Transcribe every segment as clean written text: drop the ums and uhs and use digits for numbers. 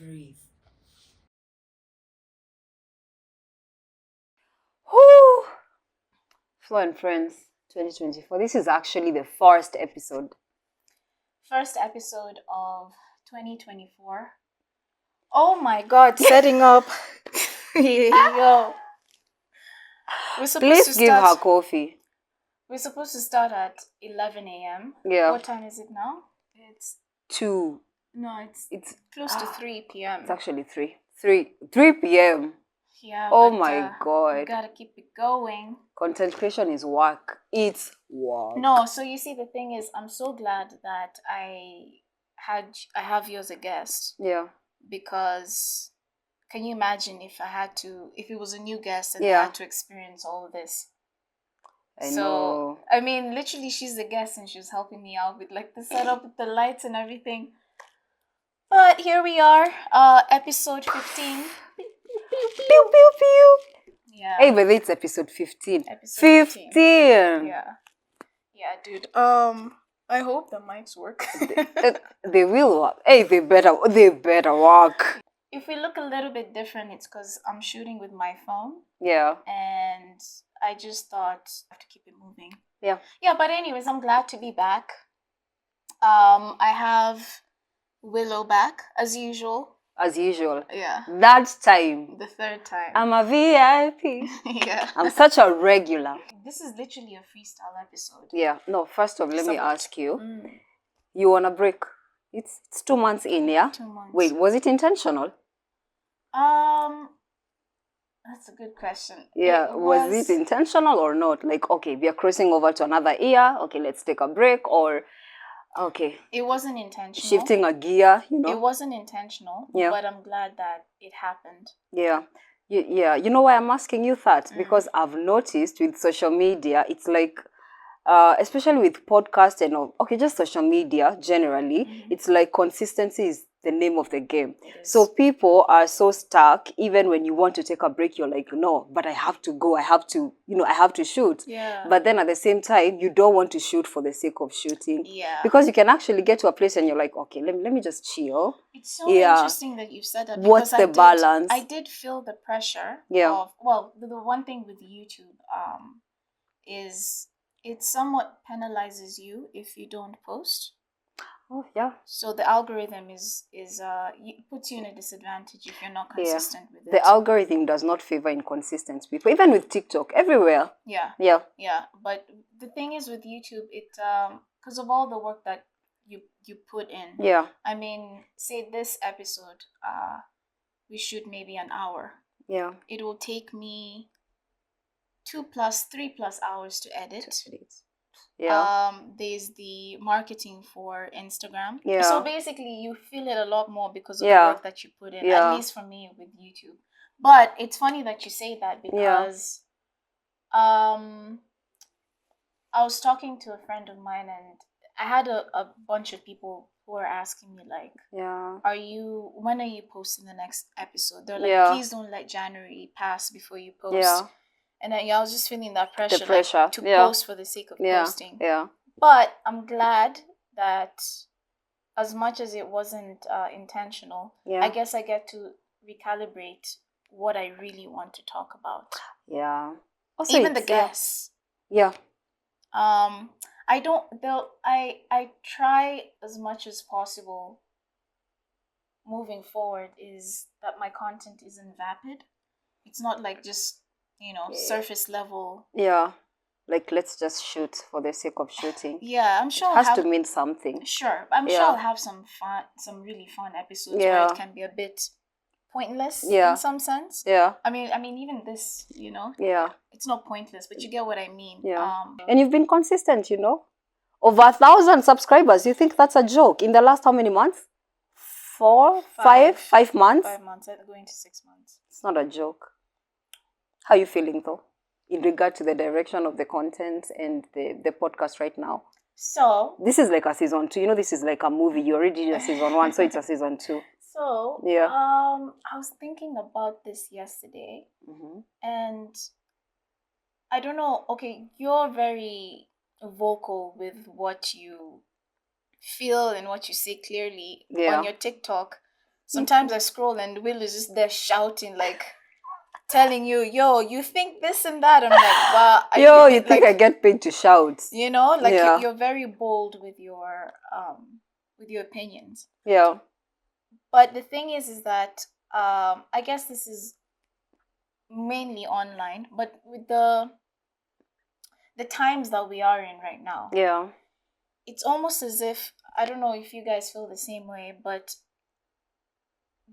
breathe. Whoo! Flow and Friends 2024. This is actually the first episode. First episode of 2024. Oh my god, setting up. Yo. We're supposed Please to give her start. coffee. We're supposed to start at 11 a.m. Yeah. What time is it now? It's 2. no, it's close to 3 p.m. It's actually 3. 3 p.m. Yeah. Oh but, my We god. gotta keep it going. Content creation is work. It's work. No, so you see, the thing is, I'm so glad that I have you as a guest, Yeah. because can you imagine if it was a new guest and I Yeah. had to experience all of this? I know. I mean, literally, she's the guest and she was helping me out with like the setup, with the lights and everything. But here we are, episode 15. Pew, pew, pew. Yeah. Hey, but it's episode 15. Episode 15. Yeah. Yeah, dude. I hope the mics work. They will work. Hey, they better work. If we look a little bit different, it's because I'm shooting with my phone. Yeah. And I just thought I have to keep it moving. Yeah. Yeah, but anyways, I'm glad to be back. I have Willow back, as usual. As usual. Yeah. That time. The third time. I'm a VIP. Yeah. I'm such a regular. This is literally a freestyle episode. Yeah. No, first off, let me Somewhat. ask you. You on a break? It's 2 months in, yeah? 2 months. Wait, was it intentional? That's a good question. Yeah, was it intentional or not? Like, okay, we are crossing over to another year. Okay, let's take a break. Or, okay, It wasn't intentional. shifting a gear, you know? It wasn't intentional. Yeah. But I'm glad that it happened. Yeah. Yeah. You know why I'm asking you that? Because I've noticed with social media, it's like, especially with podcast and all, okay, just social media generally, it's like consistency is the name of the game. So people are so stuck. Even when you want to take a break, you're like, no, but I have to go. I have to shoot. Yeah. But then at the same time, you don't want to shoot for the sake of shooting. Yeah. Because you can actually get to a place and you're like, okay, let me just chill. It's so interesting that you said that. What's because the balance? I did feel the pressure. Yeah. The one thing with YouTube is it somewhat penalizes you if you don't post. Oh, yeah. So the algorithm is puts you in a disadvantage if you're not consistent with it. The algorithm does not favor inconsistent people, even with TikTok, everywhere. Yeah. Yeah. Yeah. But the thing is with YouTube, it because of all the work that you put in. Yeah. I mean, say this episode, we shoot maybe an hour. Yeah. It will take me 3+ hours to edit. Yeah. There's the marketing for Instagram. Yeah. So basically, you feel it a lot more because of Yeah. the work that you put in. Yeah. At least for me with YouTube. But it's funny that you say that because, I was talking to a friend of mine and I had a bunch of people who were asking me like, Yeah. when are you posting the next episode? They're like, Yeah. please don't let January pass before you post. Yeah. And then I was just feeling that pressure, pressure, to yeah. post for the sake of Yeah. posting. Yeah. But I'm glad that as much as it wasn't intentional, Yeah. I guess I get to recalibrate what I really want to talk about. Yeah. Also, Even the it's- guests. Yeah. I don't. I try as much as possible. Moving forward, is that my content isn't vapid. It's not like just surface level. Yeah. Like, let's just shoot for the sake of shooting. Yeah, I'm sure It has to mean something. Sure, I'm sure Yeah. I'll have some really fun episodes where Yeah. it can be a bit pointless Yeah. in some sense. Yeah. I mean, even this, Yeah. it's not pointless, but you get what I mean. Yeah. And you've been consistent, Over 1,000 subscribers. You think that's a joke? In the last how many months? 4, 5 months? 5 months, going to 6 months. It's not a joke. How are you feeling though, in regard to the direction of the content and the podcast right now? So this is like a season 2. This is like a movie. You already did a season 1, so it's a season 2. So Yeah. I was thinking about this yesterday, Mm-hmm. and I don't know. Okay, you're very vocal with what you feel and what you say clearly Yeah. on your TikTok. Sometimes I scroll and Will is just there shouting, like telling you, yo, you think this and that. I'm like, wow. Yo, you think I get paid to shout? You know, like Yeah. you're very bold with your opinions. Yeah. But the thing is that I guess this is mainly online, but with the times that we are in right now, Yeah. it's almost as if, I don't know if you guys feel the same way, but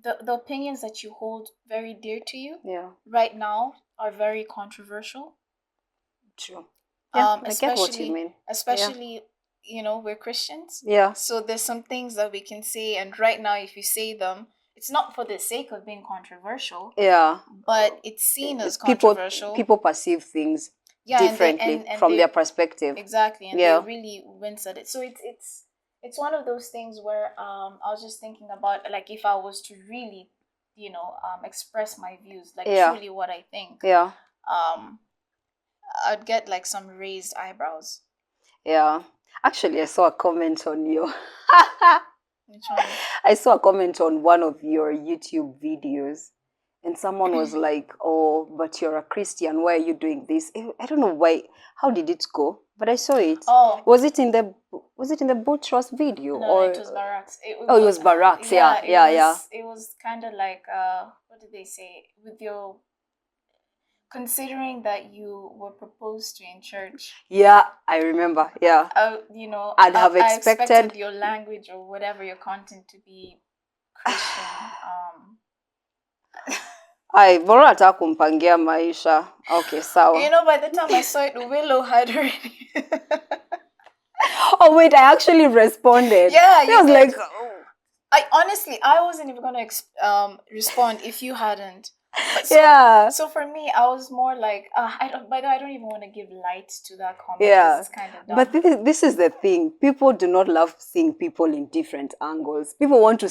the opinions that you hold very dear to you Yeah. right now are very controversial. True. Yeah, I get what Especially you mean. especially you know, we're Christians. Yeah. So there's some things that we can say, and right now if you say them, it's not for the sake of being controversial, Yeah. but it's seen as People controversial. people perceive things differently and from they- their perspective. Exactly, and Yeah. they really wince at it. So it's one of those things where I was just thinking about, like, if I was to really, you know, express my views, like Yeah. truly what I think, Yeah. I'd get like some raised eyebrows. Yeah. Actually, I saw a comment on you. Which one? I saw a comment on one of your YouTube videos, and someone was like, "Oh, but you're a Christian. Why are you doing this?" I don't know why. How did it go? But I saw it. Oh, Was it in the Boutros video? no, or it was Barracks. It was Barracks. Yeah. It was kind of like what did they say? With your, considering that you were proposed to in church. Yeah, I remember. Yeah. You know, I'd have I expected your language or whatever your content to be Christian. Ai, bora hata kumpangia maisha. Okay, sawa. You know, by the time I saw it, Willow had already. Oh wait, I actually responded. Yeah, I was like, I honestly, I wasn't even gonna respond if you hadn't. But yeah. So for me, I was more like, I don't. By the way, I don't even want to give light to that comment. Yeah. It's kind of dumb. But this is the thing. People do not love seeing people in different angles. People want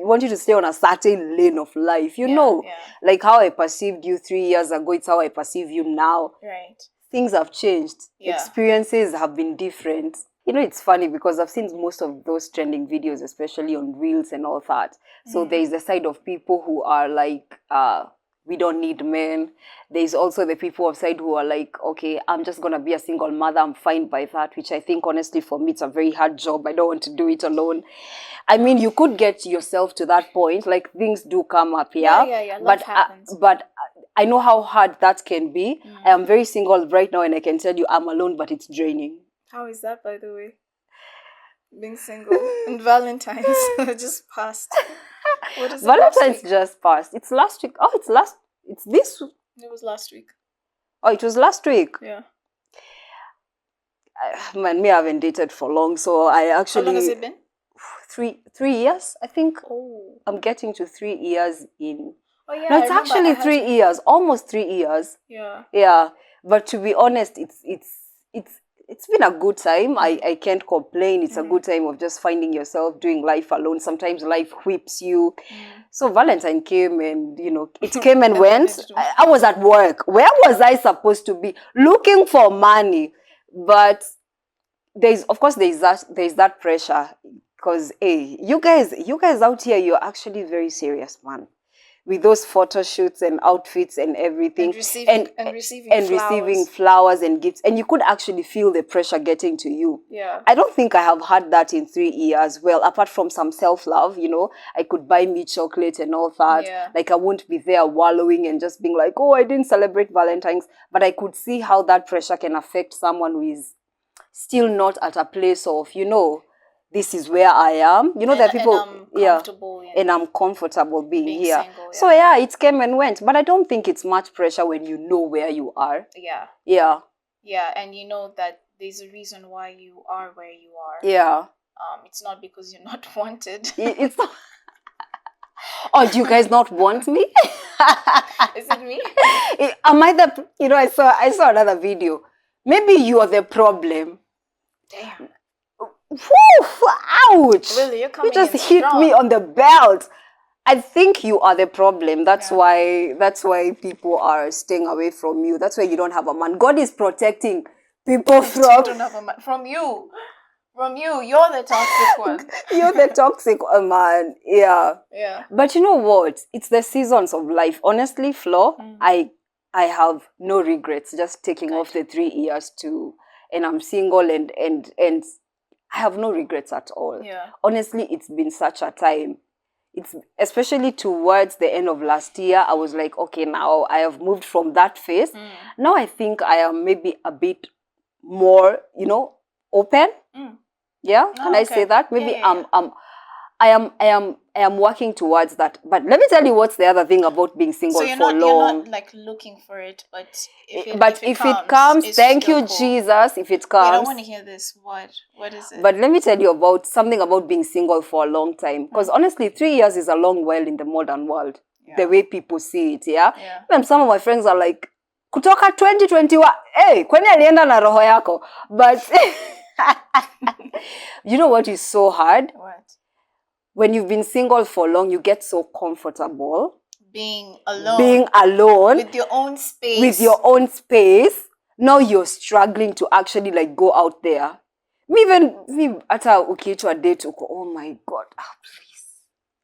want you to stay on a certain lane of life. You know, like how I perceived you 3 years ago. It's how I perceive you now. Right. Things have changed. Yeah. Experiences have been different. You know, it's funny because I've seen most of those trending videos, especially on Reels and all that. So there is a side of people who are like, we don't need men. There's also the people outside who are like, okay, I'm just going to be a single mother. I'm fine by that, which I think, honestly, for me, it's a very hard job. I don't want to do it alone. I mean, you could get yourself to that point. Like, things do come up, Yeah. Life happens. But I know how hard that can be. I am very single right now, and I can tell you I'm alone, but it's draining. How is that, by the way? Being single and Valentine's just passed. What is it? Valentine's just passed. It's last week. Oh, it's this. It was last week. Oh, it was last week. Yeah. Man, me, I haven't dated for long, so I actually. How long has it been? 3 years, I think. Oh. I'm getting to 3 years in. Oh yeah. No, it's actually 3 years, almost 3 years. Yeah. Yeah, but to be honest, it's been a good time. I can't complain. It's a good time of just finding yourself doing life alone. Sometimes life whips you. So Valentine came and, you know, it came and went. I was at work. Where was I supposed to be? Looking for money. But there's that pressure because, hey, you guys out here, you're actually very serious, man. With those photo shoots and outfits and everything, and receiving flowers and gifts, and you could actually feel the pressure getting to you. Yeah, I don't think I have had that in 3 years. Well, apart from some self-love, you know, I could buy me chocolate and all that. Yeah. Like I won't be there wallowing and just being like, oh, I didn't celebrate Valentine's. But I could see how that pressure can affect someone who is still not at a place of, you know, this is where I am. You know, there are people, and I'm comfortable being here. Single, yeah. So yeah, it came and went. But I don't think it's much pressure when you know where you are. Yeah. Yeah. Yeah, and you know that there's a reason why you are where you are. Yeah. It's not because you're not wanted. It's not. Oh, do you guys not want me? Is it me? Am I the? You know, I saw another video. Maybe you are the problem. Damn. Whew, ouch! Really, you're coming you just in hit strong. me on the belt. I think you are the problem. That's why people are staying away from you. That's why you don't have a man. God is protecting people from. You don't have a man from you. From you're the toxic one. You're the toxic man. Yeah. Yeah. But you know what? It's the seasons of life. Honestly, Flo, I have no regrets just taking off the 3 years and I'm single and I have no regrets at all. Yeah. Honestly, it's been such a time. It's especially towards the end of last year, I was like, okay, now I have moved from that phase. Now I think I am maybe a bit more, open. Yeah, can I say that? Maybe I am working towards that. But let me tell you what's the other thing about being single so you're for not, long. You're not like looking for it, but if it comes, it's thank still you, cool. Jesus. If it Wait, comes, I want to hear this. What is it? but let me tell you about something about being single for a long time. Because honestly, 3 years is a long while in the modern world. The way people see it, yeah? Even some of my friends are like, kutoka 2021, hey, kwani alienda na roho yako? But you know what is so hard? What? When you've been single for long, you get so comfortable. Being alone. Being alone. With your own space. With your own space. Now you're struggling to actually like go out there. Me ata ukiitwa date uko, oh my God, please.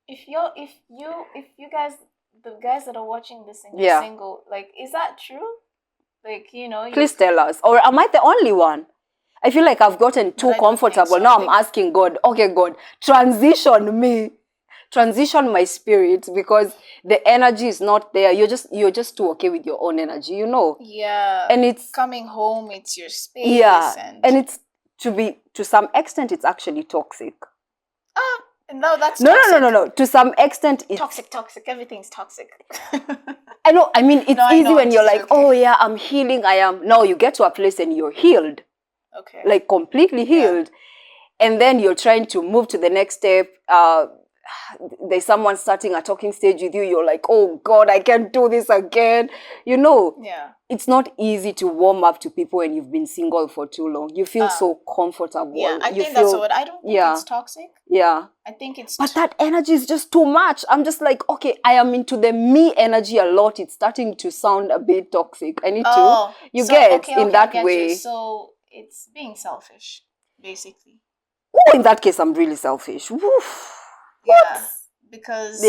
If you guys, the guys that are watching this and you're single, like, is that true? Like, please tell us. Or am I the only one? I feel like I've gotten too comfortable. So. Now I'm asking God, okay, God, transition me. Transition my spirit, because the energy is not there. You're just too okay with your own energy, Yeah. And it's coming home, it's your space. Yeah. And it's to some extent it's actually toxic. No, that's toxic. No. To some extent it's toxic. Everything's toxic. I know. I mean, it's easy when you're like, oh yeah, I'm healing. I am. No, you get to a place and you're healed. Okay. Like completely healed. Yeah. And then you're trying to move to the next step. There's someone starting a talking stage with you. You're like, oh God, I can't do this again. Yeah. It's not easy to warm up to people when you've been single for too long. You feel so comfortable. Yeah, I think that's what I don't think it's toxic. Yeah. I think it's But that energy is just too much. I'm just like, okay, I am into the me energy a lot. It's starting to sound a bit toxic. I need to in that way. You. So it's being selfish, basically. Oh, in that case, I'm really selfish. Woof. Yeah, because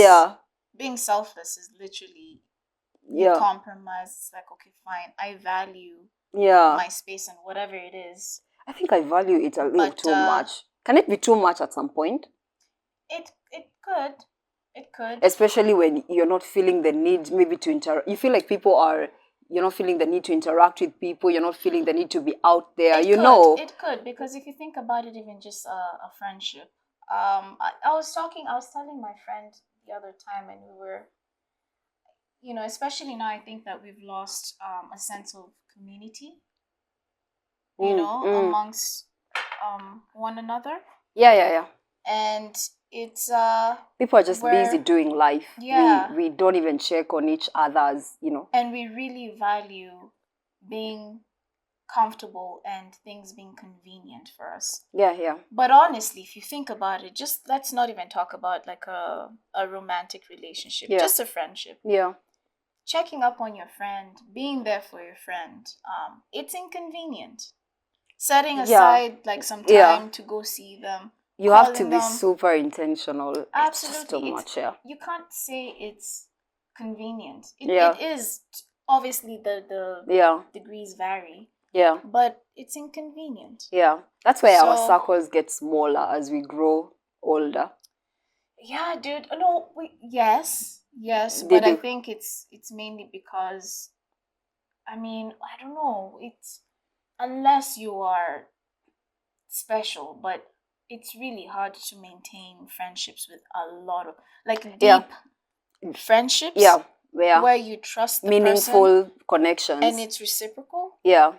being selfless is literally compromise. It's like, okay, fine, I value my space and whatever it is. I think I value it a little too much. Can it be too much at some point? It could. It could. Especially when you're not feeling the need maybe to interact. You feel like you're not feeling the need to interact with people. You're not feeling the need to be out there. It could, because if you think about it, even just a friendship. I was telling my friend the other time, and we were, especially now, I think that we've lost a sense of community, amongst one another. Yeah. And it's people are just busy doing life. Yeah. We don't even check on each other's, And we really value being comfortable and things being convenient for us. Yeah. But honestly, if you think about it, just let's not even talk about like a romantic relationship, just a friendship. Yeah. Checking up on your friend, being there for your friend, it's inconvenient. Setting aside like some time to go see them. You have to be super intentional. Absolutely. It's just too much, You can't say it's convenient. It is. Obviously, the degrees vary. Yeah. But it's inconvenient. Yeah. That's why our circles get smaller as we grow older. Yeah, dude. No, yes. But I think it's mainly because, I mean, I don't know. It's unless you are special, but it's really hard to maintain friendships with a lot of like deep friendships. Yeah. Where you trust the meaningful person, connections, and it's reciprocal. Yeah.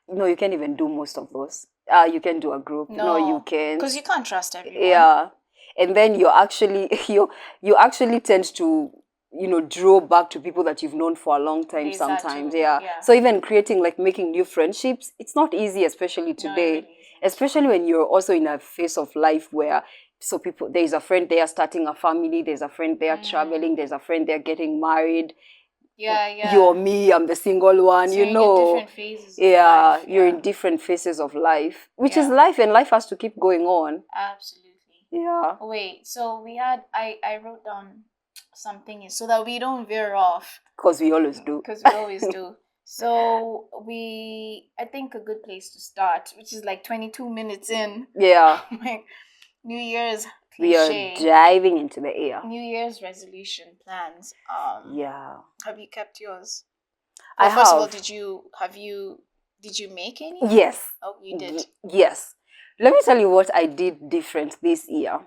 No, you can't even do most of those. You can do a group. No, you can't. Because you can't trust everyone. Yeah. And then you actually tend to, draw back to people that you've known for a long time sometimes. Yeah. So even making new friendships, it's not easy, especially today. No, especially when you're also in a phase of life where there's a friend there starting a family, there's a friend there traveling, there's a friend there getting married. Yeah. You're me, I'm the single one, So you you're in know. different phases of Yeah, life. you're Yeah. in different phases of life, which is Yeah. life, and life has to keep going on. Absolutely. Yeah. Wait, so I wrote down something so that we don't veer off. Because we always do. Because we always do. So I think a good place to start, which is like 22 minutes in. Yeah. Like New Year's We are cliche. diving into the air. New Year's resolution plans. Yeah. Have you kept yours? I Well, first of all, have. did you make any? Yes. Oh, you did. Yes. Let me tell you what I did different this year.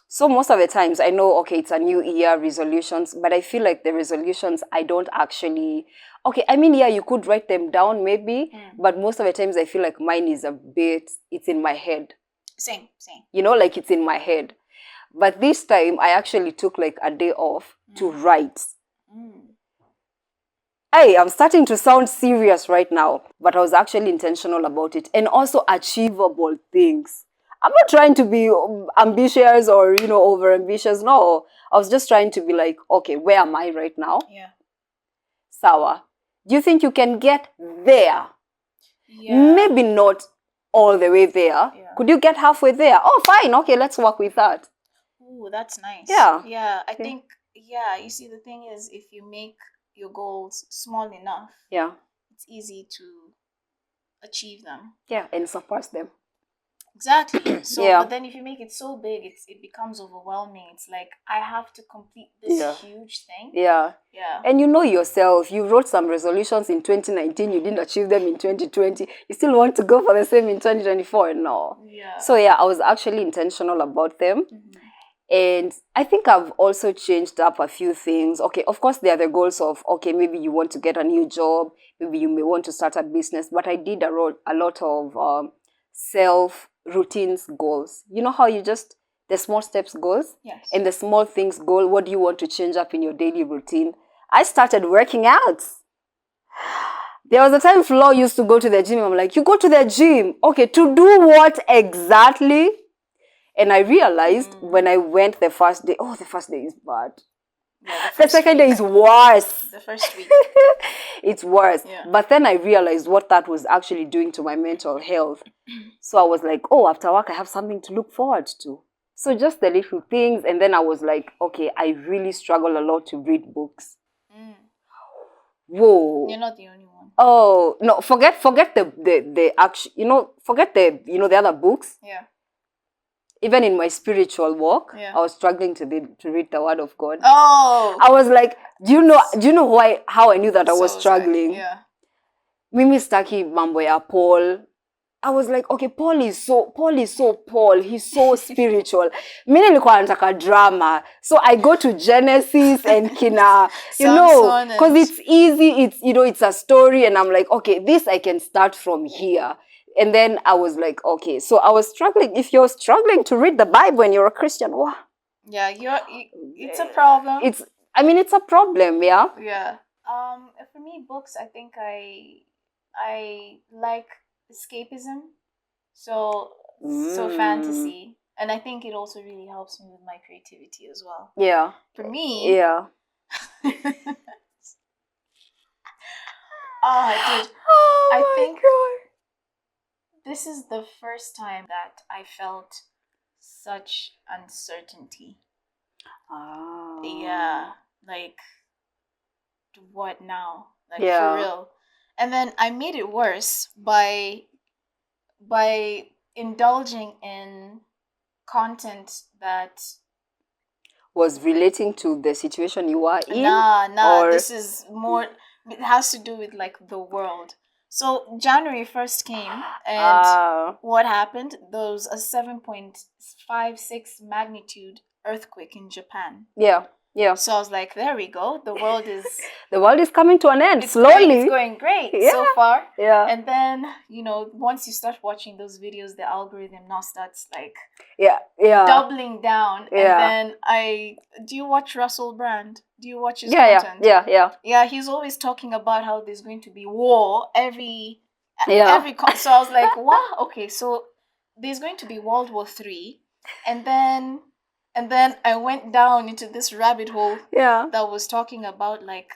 So most of the times I know, okay, it's a new year resolutions, but I feel like the resolutions I don't actually, okay, I mean, yeah, you could write them down maybe, but most of the times I feel like mine is it's in my head. Same. You know, like it's in my head. But this time I actually took like a day off to write. Hey, I'm starting to sound serious right now, but I was actually intentional about it, and also achievable things. I'm not trying to be ambitious or, over ambitious. No, I was just trying to be like, okay, where am I right now? Yeah. Sawa. Do you think you can get there? Yeah. Maybe not all the way there. Yeah. Could you get halfway there? Oh, fine. Okay, let's work with that. Ooh, that's nice. Yeah. Yeah, I think, you see, the thing is, if you make your goals small enough, Yeah. it's easy to achieve them. Yeah, and surpass them. Exactly. So, Yeah. but then if you make it so big, it becomes overwhelming. It's like, I have to complete this huge thing. Yeah. Yeah. And you know yourself, you wrote some resolutions in 2019, you didn't achieve them in 2020. You still want to go for the same in 2024? No. Yeah. So yeah, I was actually intentional about them. And I think I've also changed up a few things. Okay, of course, there are the goals of, okay, maybe you want to get a new job, maybe you may want to start a business, but I did a lot of self-routines goals. You know how you just, the small steps goals? Yes. And the small things goal, what do you want to change up in your daily routine? I started working out. There was a time Flo used to go to the gym. I'm like, you go to the gym? Okay, to do what exactly? And I realized when I went the first day, the first day is bad. Yeah, the second day is worse. The first week. It's worse. Yeah. But then I realized what that was actually doing to my mental health. So I was like, after work, I have something to look forward to. So just the little things. And then I was like, okay, I really struggle a lot to read books. Whoa. You're not the only one. Oh, no, forget the action, forget the other books. Yeah. Even in my spiritual walk, Yeah. I was struggling to read the Word of God. Oh. I was like, do you know how I knew that I was struggling? Yeah. Mimi staki mambo ya Paul. I was like, okay, Paul is so Paul. He's so spiritual. Mimi nilikuwa nataka drama. So I go to Genesis and kina, because it's easy. It's a story, and I'm like, okay, this I can start from here. And then I was like, okay, so I was struggling. If you're struggling to read the Bible and you're a Christian, wow. Yeah, it's a problem. It's a problem, yeah. Yeah. For me, books, I think I like escapism. So fantasy. And I think it also really helps me with my creativity as well. Yeah. For me. Yeah. I think this is the first time that I felt such uncertainty. Oh. Yeah. Like, what now? Like, yeah. For real. And then I made it worse by indulging in content that was relating to the situation you are in. Nah. This is more. It has to do with like the world. So January 1st came, and what happened? There was a 7.56 magnitude earthquake in Japan. Yeah. Yeah. So I was like, there we go. The world is coming to an end slowly. It's going great so far. Yeah. And then, once you start watching those videos, the algorithm now starts like doubling down. Yeah. And then do you watch Russell Brand? Do you watch his content? Yeah. He's always talking about how there's going to be war every so I was like, wow, okay, so there's going to be World War III, and then I went down into this rabbit hole that was talking about like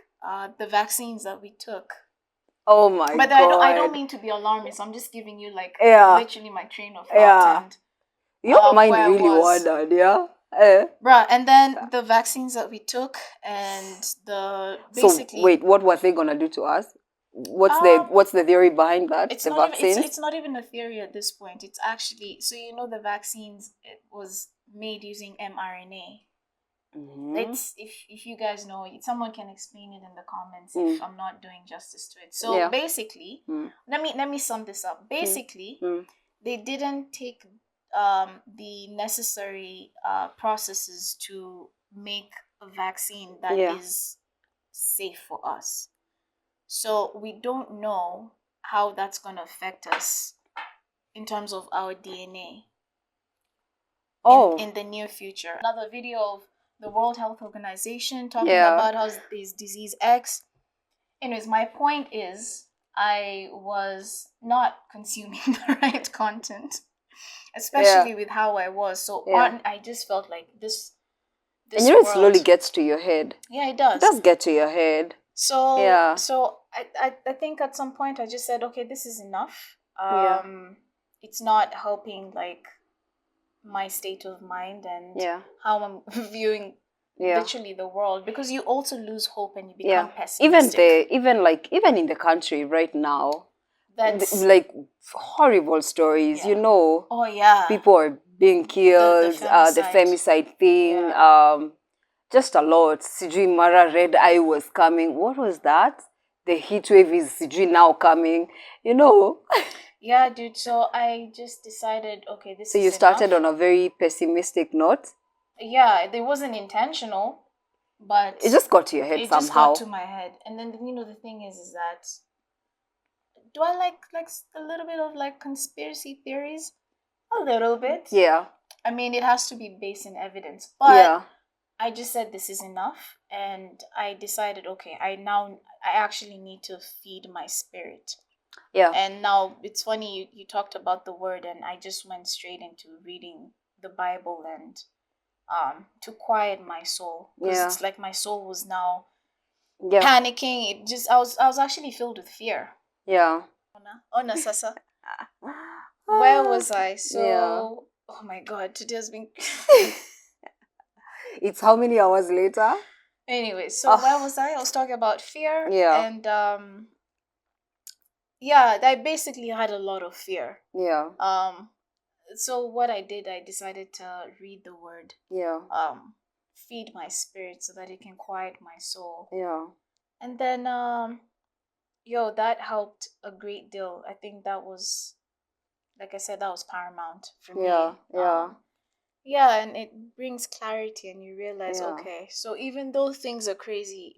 the vaccines that we took. Oh my But God. I don't mean to be alarmist. I'm just giving you like Yeah. literally my train of thought Yeah. and Your mind where I really was. wandered, yeah? Bruh, and then the vaccines that we took and the So basically wait, what was they gonna do to us? What's the theory behind that? it's The not vaccines? even it's not even a theory at this point. It's actually, so you know, the vaccines, it was made using mRNA. Mhm. It's if you guys know it, someone can explain it in the comments if I'm not doing justice to it. So Yeah. basically, Mm. let me sum this up. Basically, Mm. they didn't take the necessary processes to make a vaccine that Yeah. is safe for us. So we don't know how that's going to affect us in terms of our DNA Oh. in the near future. Another video of the World Health Organization talking Yeah. about how there's disease X. Anyways, my point is I was not consuming the right content, especially with how I was. So I just felt like this and you know, it world slowly gets to your head. Yeah, it does. It does get to your head. So Yeah. so I think at some point I just said, okay, this is enough. Yeah. It's not helping like my state of mind and how I'm viewing literally the world, because you also lose hope and you become pessimistic. Even in the country right now, That's like horrible stories, you know. Oh yeah. People are being killed, the femicide thing, just a lot. Sijui Mara red eye was coming. What was that? The heat wave is Sijui now coming, you know. Yeah, dude. So I just decided, okay, this is So you started on a very pessimistic note? Yeah, it wasn't intentional, but it just got to your head somehow. It just got to my head. And then, you know, the thing is that, do I like a little bit of like conspiracy theories? A little bit. Yeah. I mean, it has to be based in evidence. But I just said this is enough, and I decided, okay, I actually need to feed my spirit. Yeah. And now it's funny you talked about the word, and I just went straight into reading the Bible and to quiet my soul, because it's like my soul was now panicking. It just I was actually filled with fear. Yeah. Ona sasa. Where was I? So oh my God, today has been It's how many hours later? Anyway, so where was I? I was talking about fear. Yeah. And I basically had a lot of fear. Yeah. So what I did, I decided to read the word. Yeah. Feed my spirit so that it can quiet my soul. Yeah. And then that helped a great deal. I think that was, like I said, that was paramount for me. Yeah, and it brings clarity, and you realize, okay, so even though things are crazy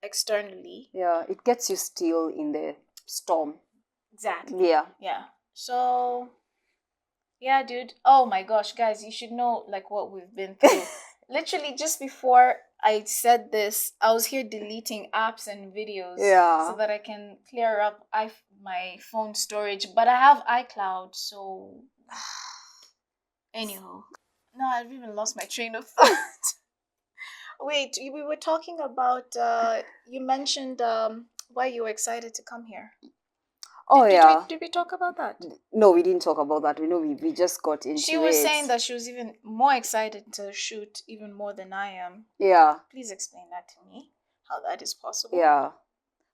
externally, it gets you still in the storm. Exactly. Yeah. So yeah, dude. Oh my gosh, guys, you should know like what we've been through. Literally just before I said this, I was here deleting apps and videos so that I can clear up my phone storage. But I have iCloud, so anywho. No, I've even lost my train of thought. Wait, we were talking about you mentioned why you were excited to come here. Did we talk about that? No, we didn't talk about that. We just got into it. She was saying that she was even more excited to shoot even more than I am. Yeah. Please explain that to me, how that is possible. Yeah.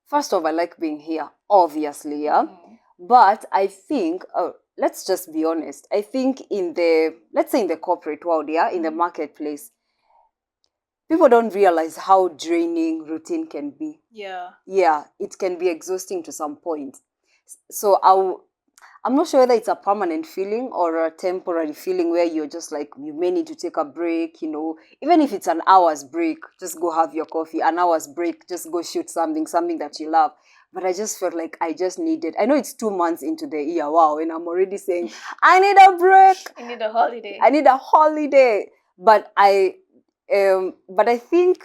First off, I like being here, obviously, But I think, let's just be honest, I think let's say in the corporate world, in the marketplace, people don't realize how draining routine can be. Yeah. Yeah, it can be exhausting to some point. So I'm not sure whether it's a permanent feeling or a temporary feeling where you're just like, you may need to take a break, even if it's an hour's break, just go have your coffee, an hour's break, just go shoot something that you love. But I just felt like I just needed, I know it's 2 months into the year, wow, and I'm already saying, I need a break. I need a holiday. I need a holiday. But But I think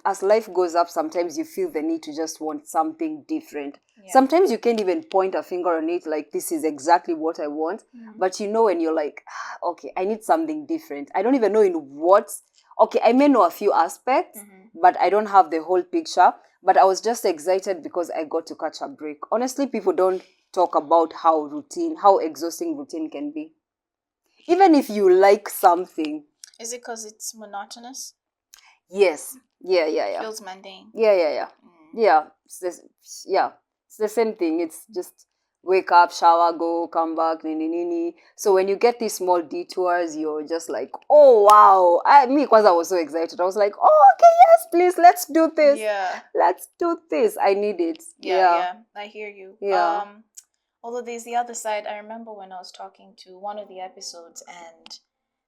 as life goes up, sometimes you feel the need to just want something different. Yeah. Sometimes you can't even point a finger on it like this is exactly what I want. But you know when you're like, okay, I need something different. I don't even know in what. Okay, I may know a few aspects, but I don't have the whole picture. But I was just excited because I got to catch a break. Honestly, people don't talk about how exhausting routine can be. Even if you like something. Is it because it's monotonous? Yes. Yeah. Feels mundane. Yeah. Yeah. It's the same thing. It's just wake up, shower, go, come back, nini. So when you get these small detours, you're just like, oh wow. Because I was so excited. I was like, oh okay, yes, please, let's do this. Yeah. Let's do this. I need it. Yeah. I hear you. Yeah. Although there's the other side. I remember when I was talking to one of the episodes and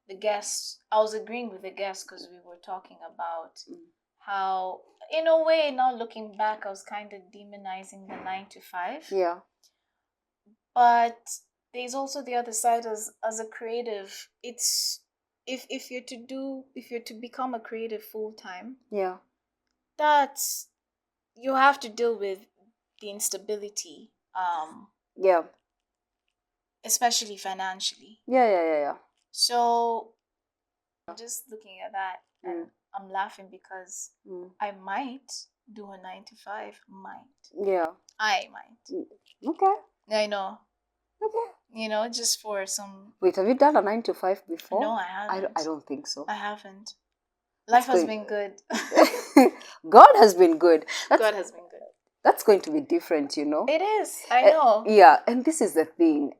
the guests, I was agreeing with the guests because we were talking about how, in a way, now looking back, I was kind of demonizing the 9 to 5. Yeah. But there's also the other side as a creative. It's if you're to become a creative full time, Yeah. that's you have to deal with the instability, Yeah. especially financially. Yeah. So I'm just looking at that and I'm laughing because I might do a 9 to 5. Yeah. I might. Okay. I know. Okay. Just for some. Wait, have you done a 9 to 5 before? No, I haven't. I don't think so. I haven't. Life has been good. God has been good. God has been good. That's going to be different, It is. I know. Yeah, and this is the thing.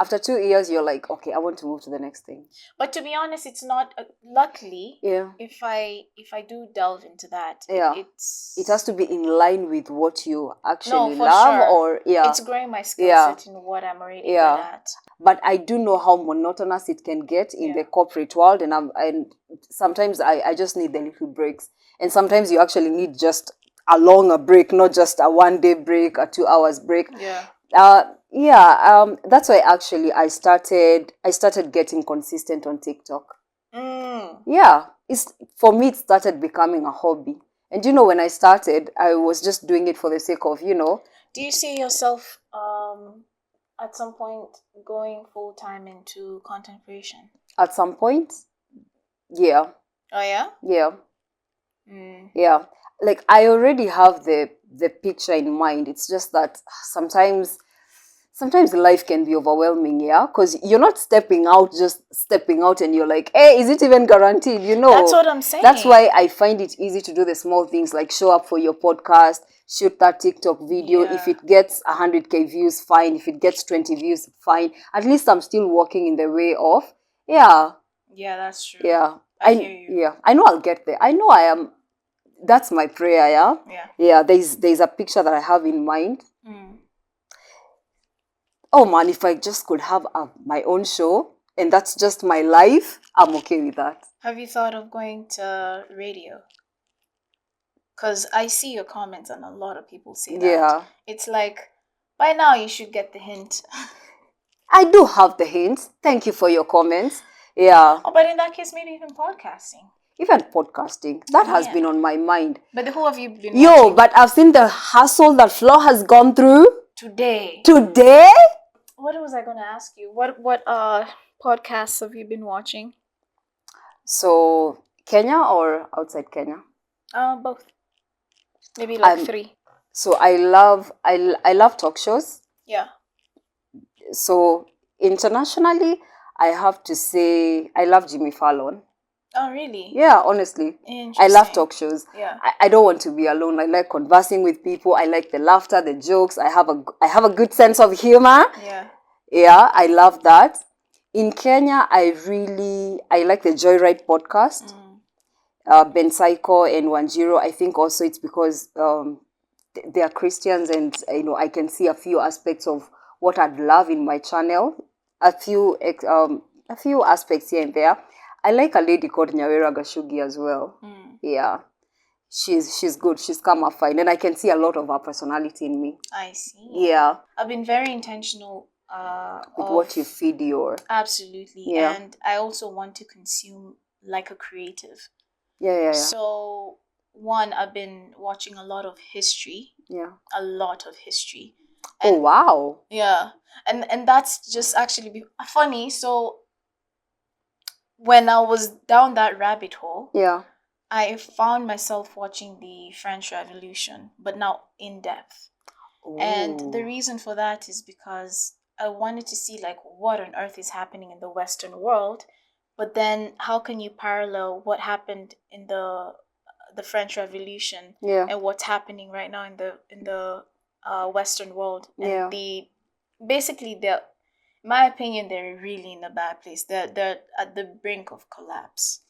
After 2 years, you're like, okay, I want to move to the next thing. But to be honest, it's not. Luckily, Yeah. If I do delve into that, yeah, it has to be in line with what you actually for love, sure. Or it's growing my skill set in what I'm already good at. But I do know how monotonous it can get in the corporate world, and sometimes I just need the little breaks, and sometimes you actually need just a longer break, not just a 1-day break, a 2 hours break. That's why actually I started getting consistent on TikTok. Yeah, for me it started becoming a hobby. And when I started, I was just doing it for the sake of, Do you see yourself at some point going full time into content creation? At some point? Yeah. Oh yeah? Yeah. Yeah. Like I already have the picture in mind. It's just that sometimes life can be overwhelming, because you're not stepping out and you're like, hey, is it even guaranteed? That's what I'm saying. That's why I find it easy to do the small things like show up for your podcast, shoot that TikTok video. If it gets 100K views, fine. If it gets 20 views, fine. At least I'm still walking in the way of, Yeah, that's true. Yeah. I hear you. Yeah, I know I'll get there. I know I am. That's my prayer, Yeah, there's a picture that I have in mind. Oh man, if I just could have my own show and that's just my life, I'm okay with that. Have you thought of going to radio? Because I see your comments and a lot of people say that. Yeah. It's like, by now you should get the hint. I do have the hint. Thank you for your comments. Yeah. Oh, but in that case, maybe even podcasting. Even podcasting. That has been on my mind. But who have you been watching? But I've seen the hustle that Flo has gone through. Today? What was I going to ask you? What podcasts have you been watching? So, Kenya or outside Kenya? Both. Maybe like 3. So I love talk shows. Yeah. So internationally, I have to say I love Jimmy Fallon. Oh, really? Yeah, honestly. I love talk shows. Yeah. I don't want to be alone. I like conversing with people. I like the laughter, the jokes. I have a good sense of humor. Yeah. Yeah, I love that. In Kenya, I like the Joyride podcast. Ben Saiko and Wanjiro. I think also it's because they are Christians, and I can see a few aspects of what I'd love in my channel. A few aspects here and there. I like a lady called Nyawera Gashugi as well. Yeah, she's good. She's come up fine, and I can see a lot of her personality in me. I see. Yeah, I've been very intentional with what you feed your. Absolutely. Yeah. And I also want to consume like a creative. Yeah. So one, I've been watching a lot of history. Yeah. A lot of history. Oh, wow. Yeah. And that's just actually funny. So when I was down that rabbit hole, Yeah. I found myself watching the French Revolution, but now in depth. And the Ooh. reason for that is because I wanted to see like what on earth is happening in the Western world, but then how can you parallel what happened in the French Revolution Yeah. and what's happening right now in the Western world? And Yeah. basically in my opinion, they're really in a bad place. They're at the brink of collapse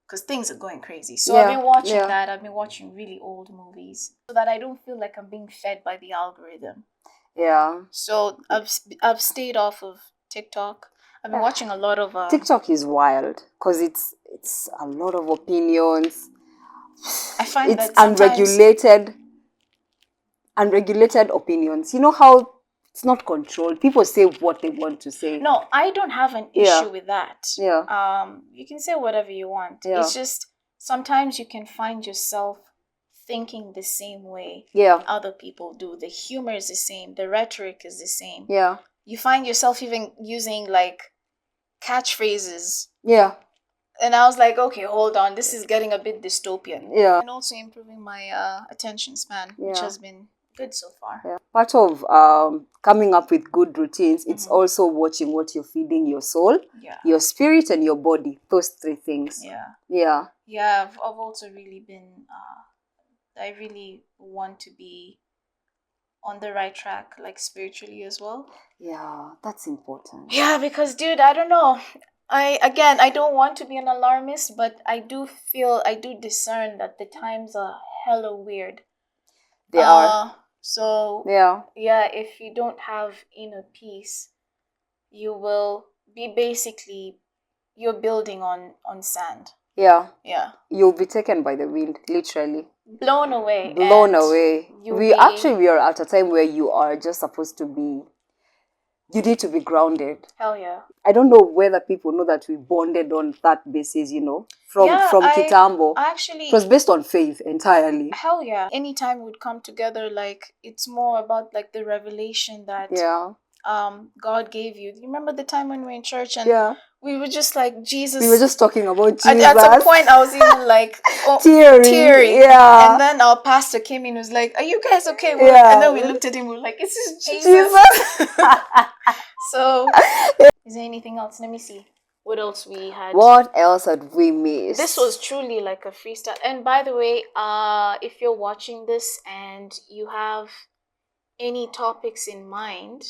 because things are going crazy. So I've been watching Yeah. that. I've been watching really old movies so that I don't feel like I'm being fed by the algorithm. Yeah. So I've stayed off of TikTok. I've been watching a lot of TikTok is wild because it's a lot of opinions. I find it's that sometimes unregulated opinions. You know how it's not controlled. People say what they want to say. No, I don't have an Yeah. issue with that. Yeah. You can say whatever you want. Yeah. It's just sometimes you can find yourself thinking the same way Yeah. other people do. The humor is the same. The rhetoric is the same. Yeah. You find yourself even using like catchphrases. Yeah. And I was like, okay, hold on. This is getting a bit dystopian. Yeah. And also improving my attention span, which has been good so far. Yeah. Part of coming up with good routines, it's also watching what you're feeding your soul, your spirit, and your body. Those three things. Yeah. I've also really been I really want to be on the right track, like spiritually as well. Yeah, that's important. Yeah, because dude, I don't know. I don't want to be an alarmist, but I do discern that the times are hella weird. They are. So yeah, if you don't have inner peace, you will be basically you're building on sand. Yeah. Yeah. You'll be taken by the wind, literally. Blown away. Blown away. We are at a time where you are just supposed to be, you need to be grounded. Hell yeah. I don't know whether people know that we bonded on that basis, you know, from Kitambo. Actually, it was based on faith entirely. Hell yeah. Anytime we'd come together, like it's more about like the revelation that God gave you. You remember the time when we were in church and we were just like Jesus. We were just talking about Jesus. At some point, I was even like tearing. Yeah. And then our pastor came in and was like, "Are you guys okay?" And then we looked at him. We were like, "This is Jesus." So, is there anything else? Let me see. What else we had? What else had we missed? This was truly like a freestyle. And by the way, if you're watching this and you have any topics in mind,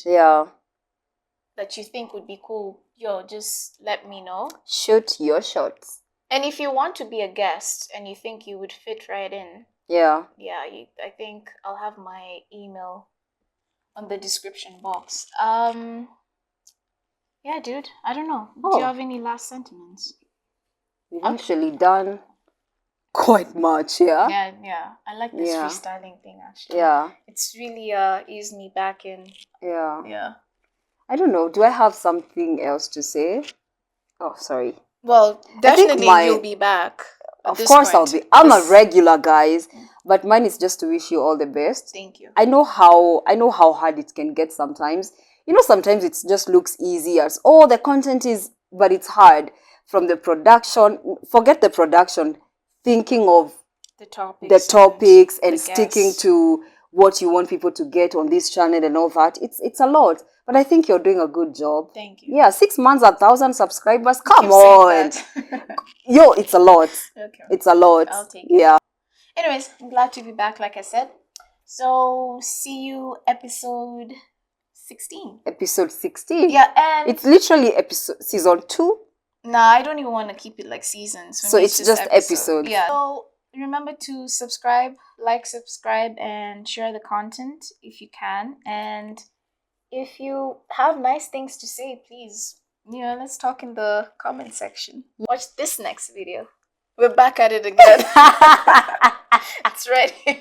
that you think would be cool, just let me know. Shoot your shots. And if you want to be a guest and you think you would fit right in, I think I'll have my email on the description box. Yeah, dude, I don't know. Do you have any last sentiments? We've actually done quite much, yeah? Yeah. I like this freestyling thing, actually. Yeah. It's really eased me back in. Yeah. I don't know. Do I have something else to say? Oh, sorry. Well, definitely you'll be back. Of course I'll be. I'm a regular, guys. But mine is just to wish you all the best. Thank you. I know how hard it can get sometimes. You know, sometimes it just looks easy as, the content is, but it's hard. From the production, forget the production, thinking of the topics and sticking to what you want people to get on this channel and all that. It's a lot. But I think you're doing a good job. Thank you. Yeah, 6 months, 1,000 subscribers. Come on. Yo, it's a lot. Okay. It's a lot. I'll take it. Yeah. Anyways, I'm glad to be back, like I said. So, see you episode 16. Episode 16. Yeah, and it's literally season 2. Nah, I don't even want to keep it like seasons. So it's just episodes. Yeah. So remember to subscribe, and share the content if you can. And if you have nice things to say, please, let's talk in the comment section. Watch this next video. We're back at it again. It's right here.